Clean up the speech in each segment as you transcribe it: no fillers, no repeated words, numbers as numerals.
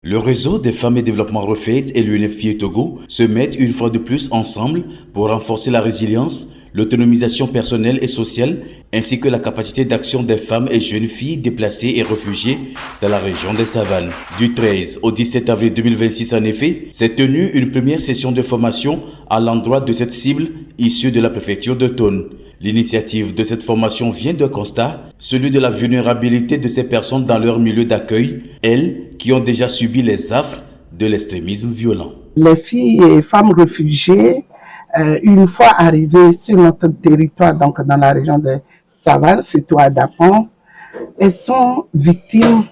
Le réseau des femmes et développement Refait et l'UNFPA Togo se mettent une fois de plus ensemble pour renforcer la résilience, l'autonomisation personnelle et sociale, ainsi que la capacité d'action des femmes et jeunes filles déplacées et réfugiées dans la région des Savanes. Du 13 au 17 avril 2026 en effet, s'est tenue une première session de formation à l'endroit de cette cible issue de la préfecture de Thone. L'initiative de cette formation vient d'un constat, celui de la vulnérabilité de ces personnes dans leur milieu d'accueil, elles qui ont déjà subi les affres de l'extrémisme violent. Les filles et femmes réfugiées, une fois arrivées sur notre territoire, donc dans la région de Savane, surtout à Dapon, elles sont victimes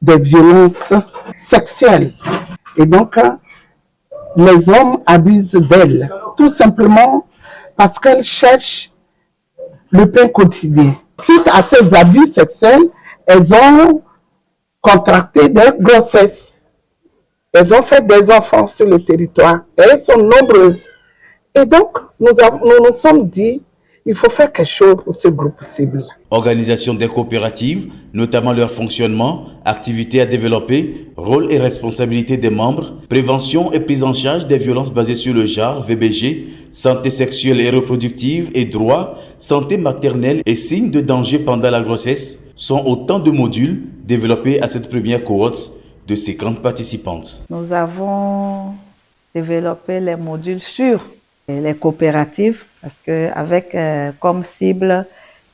de violences sexuelles. Et donc, les hommes abusent d'elles, tout simplement parce qu'elles cherchent le pain quotidien. Suite à ces abus sexuels, elles ont contracté des grossesses. Elles ont fait des enfants sur le territoire. Et elles sont nombreuses. Et donc, nous nous sommes dit, il faut faire quelque chose pour ce groupe cible. Organisation des coopératives, notamment leur fonctionnement, activités à développer, rôle et responsabilité des membres, prévention et prise en charge des violences basées sur le genre, VBG, santé sexuelle et reproductive et droits, santé maternelle et signes de danger pendant la grossesse sont autant de modules développés à cette première cohorte de 50 participantes. Nous avons développé les modules sur les coopératives parce qu'avec comme cible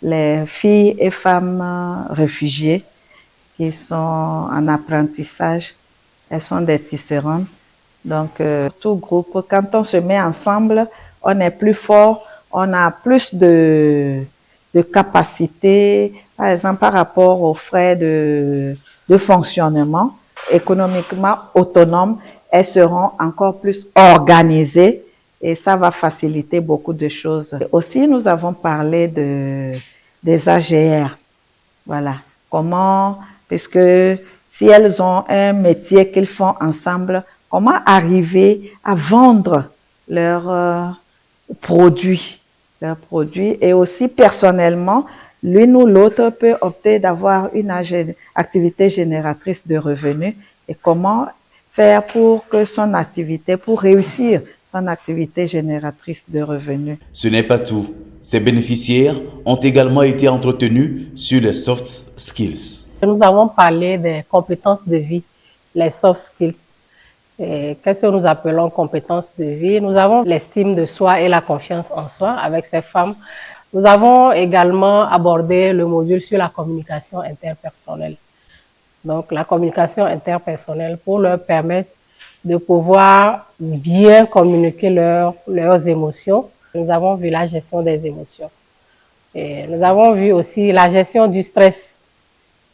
les filles et femmes réfugiées qui sont en apprentissage, elles sont des tisserandes. Donc tout groupe, quand on se met ensemble, on est plus fort, on a plus de capacité, par exemple par rapport aux frais de fonctionnement, économiquement autonomes, elles seront encore plus organisées. Et ça va faciliter beaucoup de choses. Aussi, nous avons parlé des AGR. Voilà. Comment, puisque si elles ont un métier qu'ils font ensemble, comment arriver à vendre leurs produits. Et aussi, personnellement, l'une ou l'autre peut opter d'avoir une activité génératrice de revenus. Et comment faire pour que son activité, pour réussir son activité génératrice de revenus. Ce n'est pas tout. Ces bénéficiaires ont également été entretenus sur les soft skills. Nous avons parlé des compétences de vie, les soft skills. Qu'est-ce que nous appelons compétences de vie? Nous avons l'estime de soi et la confiance en soi avec ces femmes. Nous avons également abordé le module sur la communication interpersonnelle. Donc, la communication interpersonnelle pour leur permettre de pouvoir bien communiquer leurs émotions. Nous avons vu la gestion des émotions. Et nous avons vu aussi la gestion du stress.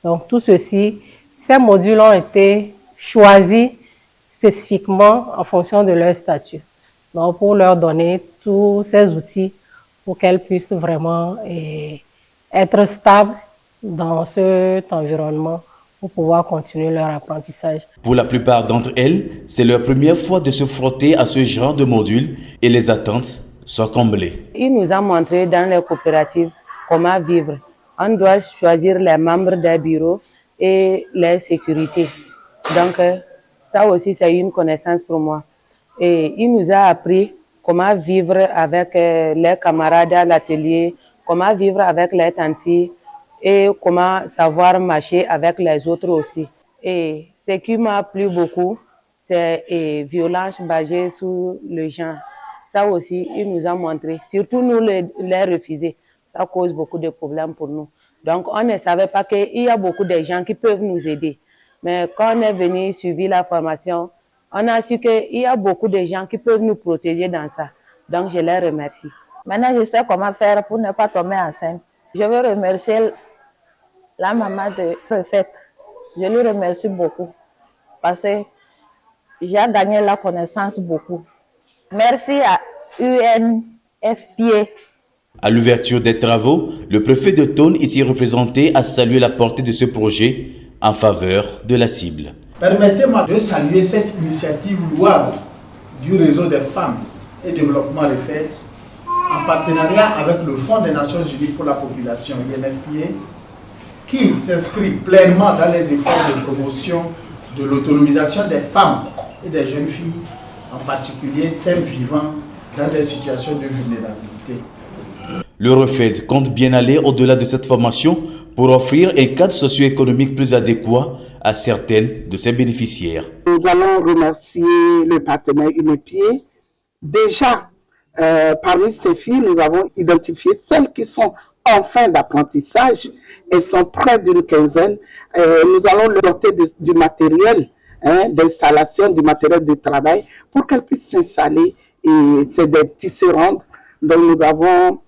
Donc tout ceci, ces modules ont été choisis spécifiquement en fonction de leur statut. Donc pour leur donner tous ces outils pour qu'elles puissent vraiment être stables dans cet environnement, pour pouvoir continuer leur apprentissage. Pour la plupart d'entre elles, c'est leur première fois de se frotter à ce genre de module et les attentes sont comblées. Il nous a montré dans les coopératives comment vivre. On doit choisir les membres des bureaux et les sécurités. Donc ça aussi c'est une connaissance pour moi. Et il nous a appris comment vivre avec les camarades à l'atelier, comment vivre avec les tantis, et comment savoir marcher avec les autres aussi. Et ce qui m'a plu beaucoup, c'est violence basée sur le genre. Ça aussi, il nous a montré. Surtout nous, les refusés, ça cause beaucoup de problèmes pour nous. Donc, on ne savait pas qu'il y a beaucoup de gens qui peuvent nous aider. Mais quand on est venu suivre la formation, on a su qu'il y a beaucoup de gens qui peuvent nous protéger dans ça. Donc, je les remercie. Maintenant, je sais comment faire pour ne pas tomber enceinte. Je veux remercier la maman de Refait. Je lui remercie beaucoup parce que j'ai gagné la connaissance beaucoup. Merci à UNFPA. À l'ouverture des travaux, le préfet de Thone, ici représenté, a salué la portée de ce projet en faveur de la cible. Permettez-moi de saluer cette initiative louable du réseau des femmes et développement Refait en partenariat avec le Fonds des Nations Unies pour la population, UNFPA, qui s'inscrit pleinement dans les efforts de promotion de l'autonomisation des femmes et des jeunes filles, en particulier celles vivant dans des situations de vulnérabilité. Le REFED compte bien aller au-delà de cette formation pour offrir un cadre socio-économique plus adéquat à certaines de ses bénéficiaires. Nous allons remercier le partenaire UNEPIE. Déjà, parmi ces filles, nous avons identifié celles qui sont en fin d'apprentissage. Elles sont près d'une quinzaine. Nous allons leur doter du matériel d'installation, du matériel de travail pour qu'elles puissent s'installer. Et c'est des tisserandes dont nous avons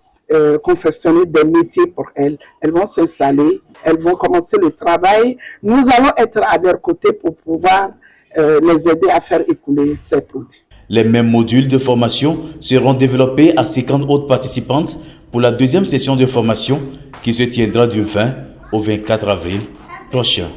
confectionné des métiers pour elles. Elles vont s'installer, elles vont commencer le travail. Nous allons être à leur côté pour pouvoir les aider à faire écouler ces produits. Les mêmes modules de formation seront développés à 50 autres participantes pour la deuxième session de formation qui se tiendra du 20 au 24 avril prochain.